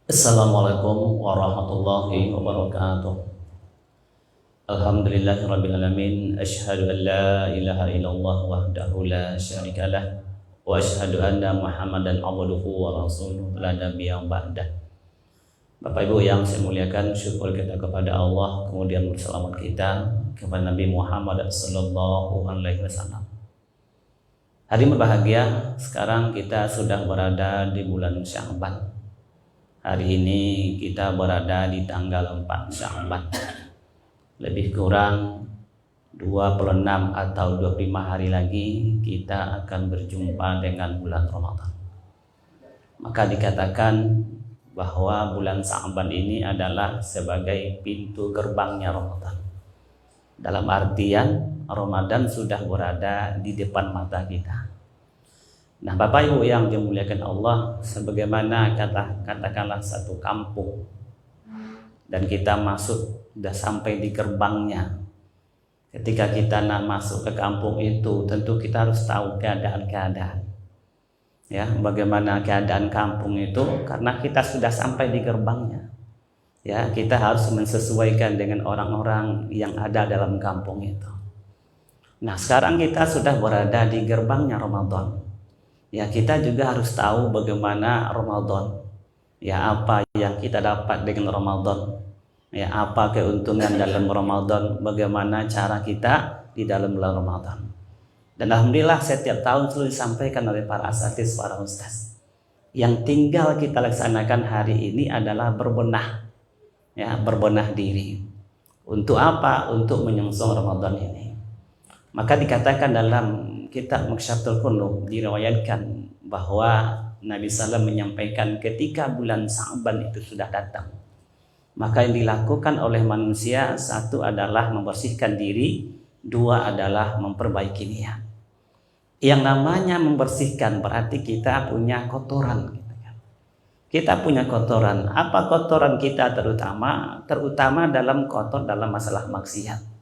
Assalamualaikum warahmatullahi wabarakatuh. Alhamdulillahirrabbilalamin. Asyhadu an la ilaha illallah wahdahu la syarikalah. Wa asyhadu anna Muhammadan abduhu wa rasuluh la nabiyya ba'dah. Bapak Ibu yang saya muliakan, syukur kita kepada Allah, kemudian berselawat kita kepada Nabi Muhammad sallallahu alaihi wasallam. Hari berbahagia, sekarang kita sudah berada di bulan Sya'ban. Hari ini kita berada di tanggal 4 Sya'ban. Lebih kurang 26 atau 25 hari lagi kita akan berjumpa dengan bulan Ramadan. Maka dikatakan bahwa bulan Sya'ban ini adalah sebagai pintu gerbangnya Ramadan. Dalam artian Ramadan sudah berada di depan mata kita. Nah, Bapak Ibu yang dimuliakan Allah, sebagaimana katakanlah satu kampung dan kita masuk, sudah sampai di gerbangnya. Ketika kita nak masuk ke kampung itu, tentu kita harus tahu keadaan-keadaan. Ya, bagaimana keadaan kampung itu, karena kita sudah sampai di gerbangnya. Ya, kita harus menyesuaikan dengan orang-orang yang ada dalam kampung itu. Nah, sekarang kita sudah berada di gerbangnya Ramadan. Ya, kita juga harus tahu bagaimana Ramadan. Ya, apa yang kita dapat dengan Ramadan. Ya, apa keuntungan dalam Ramadan, bagaimana cara kita di dalam bulan Ramadan. Dan alhamdulillah setiap tahun selalu disampaikan oleh para asatidz, para ustaz. Yang tinggal kita laksanakan hari ini adalah berbenah. Ya, berbenah diri. Untuk apa? Untuk menyongsong Ramadan ini. Maka dikatakan dalam kitab Mikshatul Qulub, diriwayatkan bahwa Nabi SAW menyampaikan ketika bulan Sya'ban itu sudah datang, maka yang dilakukan oleh manusia, satu adalah membersihkan diri, dua adalah memperbaiki niat. Yang namanya membersihkan berarti kita punya kotoran. Kita punya kotoran. Apa kotoran kita terutama? Terutama dalam kotor dalam masalah maksiat.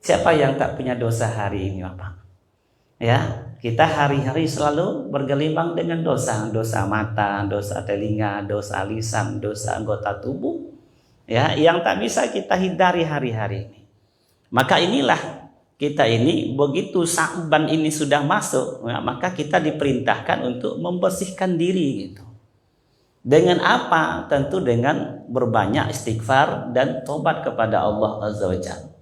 Siapa yang tak punya dosa hari ini, Bapak? Ya, kita hari-hari selalu bergelimang dengan dosa, dosa mata, dosa telinga, dosa lisan, dosa anggota tubuh, ya, yang tak bisa kita hindari hari-hari ini. Maka inilah kita ini begitu Sya'ban ini sudah masuk, ya, maka kita diperintahkan untuk membersihkan diri gitu. Dengan apa? Tentu dengan berbanyak istighfar dan tobat kepada Allah Azza wa Jalla.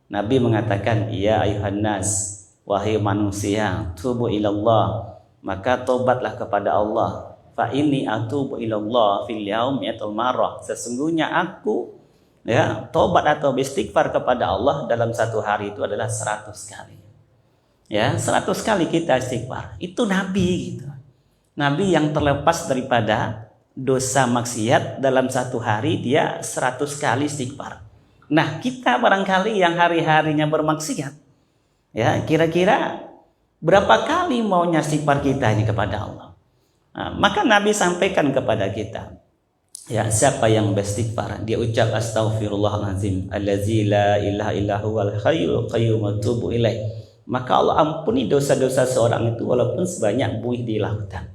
Nabi mengatakan, ya ayuhan nas, wahai manusia, tubu ilallah, maka tobatlah kepada Allah. Fa inni atubu ilallah fil yaum mi'atul marrah. Sesungguhnya aku, ya, tobat atau beristighfar kepada Allah dalam satu hari itu adalah 100 kali. Ya, 100 kali kita istighfar. Itu Nabi gitu. Nabi yang terlepas daripada dosa maksiat, dalam satu hari dia 100 kali istighfar. Nah, kita barangkali yang hari-harinya bermaksiat, ya, kira-kira berapa kali maunya istighfar kita ini kepada Allah? Nah, maka Nabi sampaikan kepada kita, ya, siapa yang beristighfar, dia ucap astaghfirullahalazim allazi la ilaha illa huwal hayyul qayyum wa atubu ilaih, maka Allah ampuni dosa-dosa seorang itu walaupun sebanyak buih di lautan.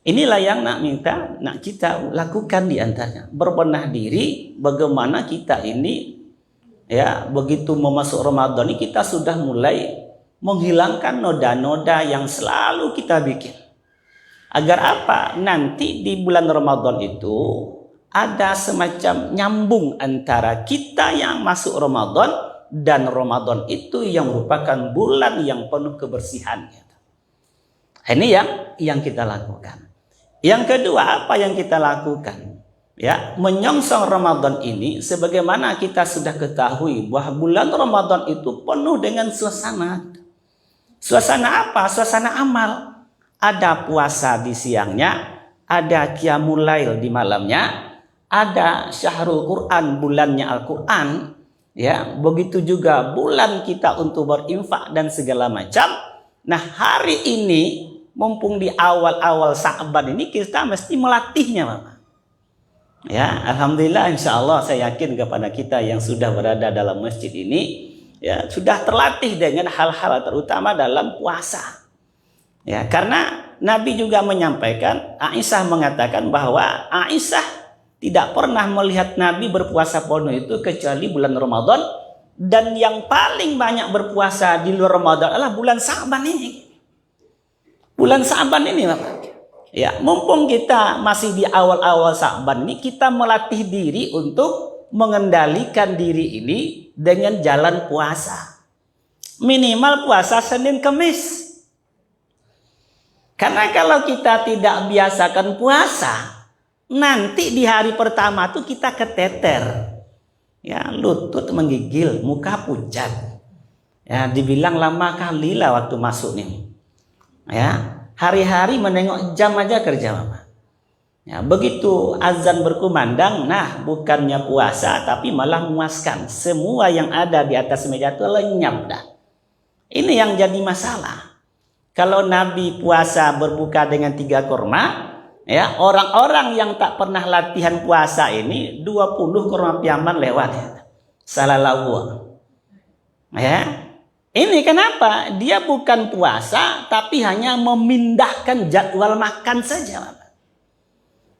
Inilah yang nak kita lakukan di antaranya, berbenah diri. Bagaimana kita ini, ya, begitu memasuki Ramadan ini kita sudah mulai menghilangkan noda-noda yang selalu kita bikin. Agar apa? Nanti di bulan Ramadan itu ada semacam nyambung antara kita yang masuk Ramadan dan Ramadan itu yang merupakan bulan yang penuh kebersihan. Ini yang kita lakukan. Yang kedua, apa yang kita lakukan? Ya, menyongsong Ramadan ini, sebagaimana kita sudah ketahui bahwa bulan Ramadan itu penuh dengan suasana. Suasana apa? Suasana amal. Ada puasa di siangnya, ada qiyamul lail di malamnya, ada syahrul Quran, bulannya Al-Quran. Ya, begitu juga bulan kita untuk berinfak dan segala macam. Nah, hari ini mumpung di awal-awal Sya'ban ini kita mesti melatihnya, Bapak. Ya, alhamdulillah, insya Allah saya yakin kepada kita yang sudah berada dalam masjid ini, ya, sudah terlatih dengan hal-hal terutama dalam puasa. Ya, karena Nabi juga menyampaikan, Aisyah mengatakan bahwa Aisyah tidak pernah melihat Nabi berpuasa penuh itu kecuali bulan Ramadan. Dan yang paling banyak berpuasa di luar Ramadan adalah bulan Sa'ban ini. Bulan Sa'ban ini, Bapak. Ya, mumpung kita masih di awal-awal Sa'ban ini, kita melatih diri untuk mengendalikan diri ini dengan jalan puasa. Minimal puasa Senin Kemis. Karena kalau kita tidak biasakan puasa, nanti di hari pertama tuh kita keteter. Ya, lutut menggigil, muka pucat. Ya, dibilang lama kali lah waktu masuk nih. Ya, hari-hari menengok jam aja kerja, Bapak. Ya, begitu azan berkumandang, nah bukannya puasa tapi malah memuaskan. Semua yang ada di atas meja itu lenyap dah. Ini yang jadi masalah. Kalau Nabi puasa berbuka dengan 3 kurma, ya, orang-orang yang tak pernah latihan puasa ini 20 kurma piaman lewat. Ya. Salah lawa. Ya. Ini kenapa? Dia bukan puasa tapi hanya memindahkan jadwal makan saja, Bapak.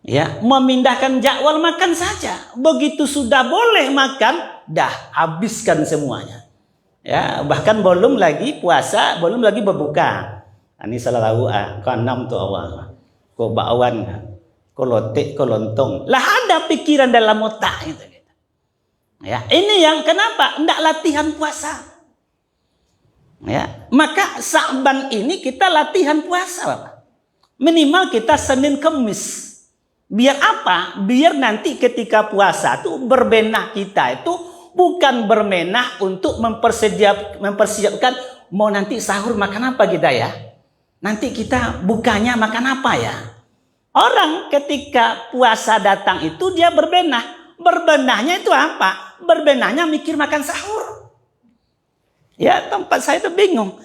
Ya, memindahkan jadwal makan saja. Begitu sudah boleh makan, dah habiskan semuanya. Ya, bahkan belum lagi puasa, belum lagi berbuka. Ini salah lawa, kau 6 tu awal. Kau bakwan, kau lotek, kau lontong. Lah ada pikiran dalam otak itu. Ya, ini yang kenapa? Ndak latihan puasa. Ya, maka Sa'ban ini kita latihan puasa, Bapak. Minimal kita Senin Kemis. Biar apa? Biar nanti ketika puasa itu berbenah kita itu bukan berbenah untuk mempersiapkan mau nanti sahur makan apa kita ya. Nanti kita bukanya makan apa ya. Orang ketika puasa datang itu dia berbenah. Berbenahnya itu apa? Berbenahnya mikir makan sahur. Ya, tempat saya itu bingung.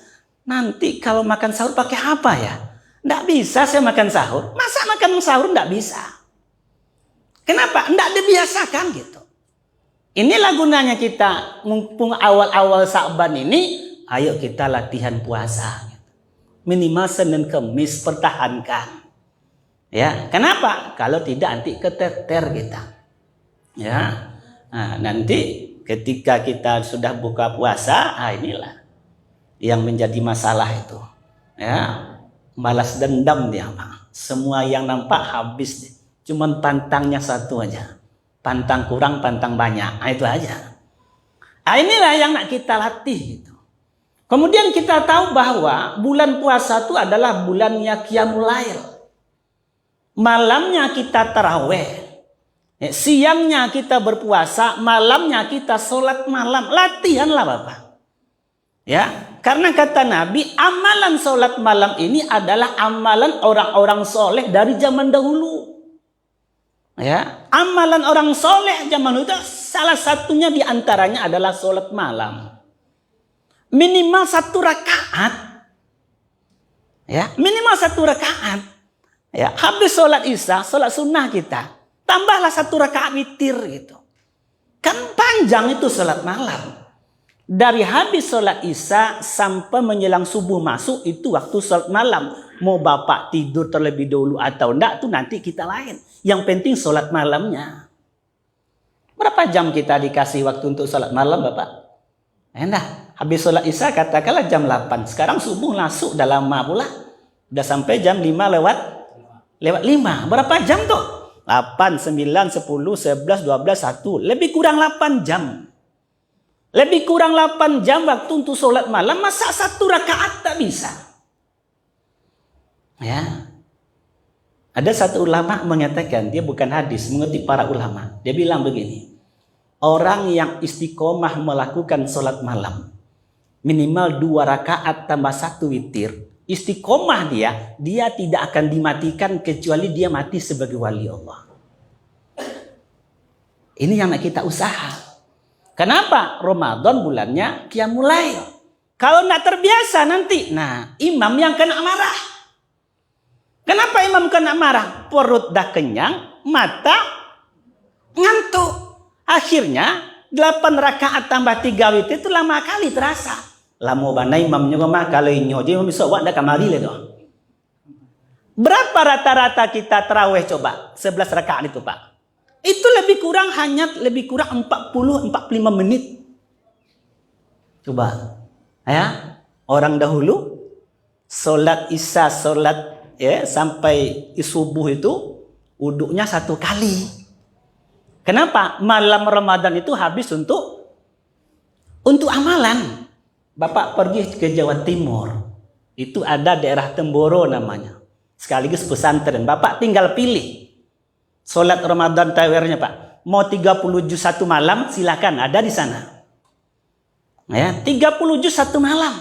Nanti kalau makan sahur pakai apa ya? Nggak bisa saya makan sahur. Masa makan sahur nggak bisa? Kenapa? Nggak dibiasakan gitu. Inilah gunanya kita mumpung awal-awal Sa'ban ini, ayo kita latihan puasa. Minimal Senin Kemis pertahankan. Ya, kenapa? Kalau tidak nanti keteter kita. Ya, nah, nanti ketika kita sudah buka puasa, inilah yang menjadi masalah itu. Ya, balas dendam dia, Pak. Semua yang nampak habis, cuman pantangnya satu aja. Pantang kurang, pantang banyak. Nah, itu aja. Nah, inilah yang nak kita latih gitu. Kemudian kita tahu bahwa bulan puasa itu adalah bulannya Qiyamul Lail. Malamnya kita taraweh. Siangnya kita berpuasa, malamnya kita sholat malam. Latihanlah, Bapak. Ya, karena kata Nabi, amalan sholat malam ini adalah amalan orang-orang soleh dari zaman dahulu. Ya, amalan orang soleh zaman dahulu itu salah satunya diantaranya adalah sholat malam. Minimal 1 rakaat. Ya, minimal 1 rakaat. Ya, habis sholat isya, sholat sunnah kita. Tambahlah 1 rakaat witir gitu. Kan panjang itu sholat malam. Dari habis sholat isya sampai menjelang subuh masuk itu waktu sholat malam. Mau Bapak tidur terlebih dahulu atau enggak itu nanti kita lain. Yang penting sholat malamnya. Berapa jam kita dikasih waktu untuk sholat malam, Bapak? Enak. Habis sholat isya katakanlah jam 8. Sekarang subuh masuk udah lama pula. Udah sampai jam 5 lewat 5. Berapa jam tuh? 8, 9, 10, 11, 12, 1. Lebih kurang 8 jam. Lebih kurang 8 jam waktu untuk sholat malam. Masa 1 rakaat tak bisa? Ya. Ada satu ulama mengatakan, dia bukan hadis, mengutip para ulama. Dia bilang begini. Orang yang istiqomah melakukan sholat malam. Minimal 2 rakaat tambah 1 witir. Istiqomah dia tidak akan dimatikan kecuali dia mati sebagai wali Allah. Ini yang kita usaha. Kenapa? Ramadan bulannya Qiyamul Lail. Kalau nggak terbiasa nanti, nah imam yang kena marah. Kenapa imam kena marah? Perut dah kenyang, mata ngantuk. Akhirnya 8 rakaat tambah 3 witir itu lama kali terasa. Lama bana imam juga mah kalau inyo je bisa buat dah kamari le doh. Berapa rata-rata kita tarawih coba? 11 rakaat itu, Pak. Itu lebih kurang 40-45 menit. Coba, ya, orang dahulu sholat isya, sampai subuh itu wuduknya 1 kali. Kenapa? Malam Ramadan itu habis untuk amalan. Bapak pergi ke Jawa Timur, itu ada daerah Temboro namanya, sekaligus pesantren. Bapak tinggal pilih sholat Ramadan tawernya, Pak. Mau 30 juz 1 malam, silakan, ada di sana. Ya, 30 juz 1 malam.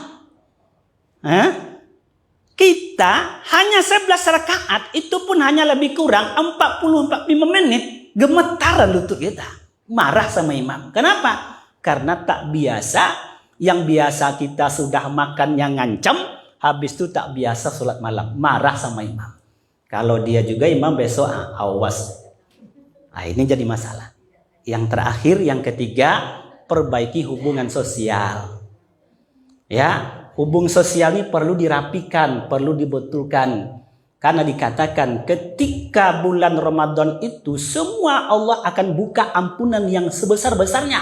Kita hanya 11 rakaat, itu pun hanya lebih kurang 40-45 menit, gemetar lutut kita, marah sama imam. Kenapa? Karena tak biasa. Yang biasa kita sudah makan yang ngancam, habis itu tak biasa sholat malam, marah sama imam. Kalau dia juga imam besok, awas. Nah, ini jadi masalah. Yang terakhir, yang ketiga, perbaiki hubungan sosial. Ya, hubungan sosial ini perlu dirapikan, perlu dibetulkan. Karena dikatakan ketika bulan Ramadan itu semua Allah akan buka ampunan yang sebesar-besarnya.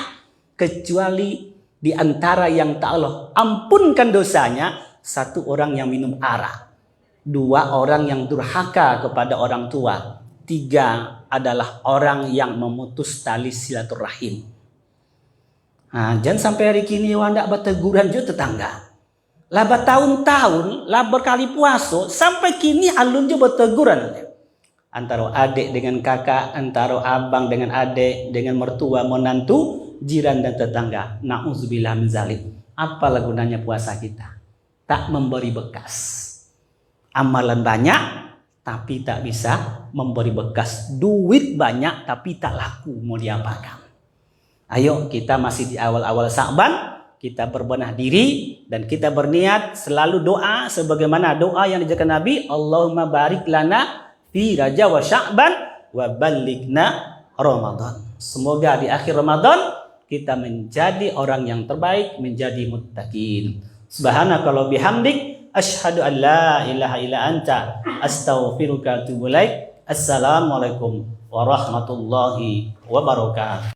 Kecuali di antara yang tak Allah ampunkan dosanya, 1 orang yang minum arak, 2 orang yang durhaka kepada orang tua, 3 adalah orang yang memutus tali silaturahim. Nah, jangan sampai hari kini wandak berteguran juga tetangga. Lah bertahun-tahun, lah berkali puasa, sampai kini alun juga berteguran. Antara adik dengan kakak, antara abang dengan adik, dengan mertua menantu, jiran dan tetangga. Na'udzubillah min zalik. Apalah gunanya puasa kita? Tak memberi bekas. Amalan banyak tapi tak bisa memberi bekas. Duit banyak tapi tak laku, mau diapakan? Ayo, kita masih di awal-awal Sa'ban, kita berbenah diri dan kita berniat selalu doa sebagaimana doa yang diajarkan Nabi, Allahumma barik lana fi Rajab wa Sya'ban wa ballighna Ramadan. Semoga di akhir Ramadan kita menjadi orang yang terbaik, menjadi muttaqin. Subhanakallahumma bihamdik, asyhadu an la ilaha illa anta, astaghfiruka wa atubu ilaik. Assalamualaikum warahmatullahi wabarakatuh.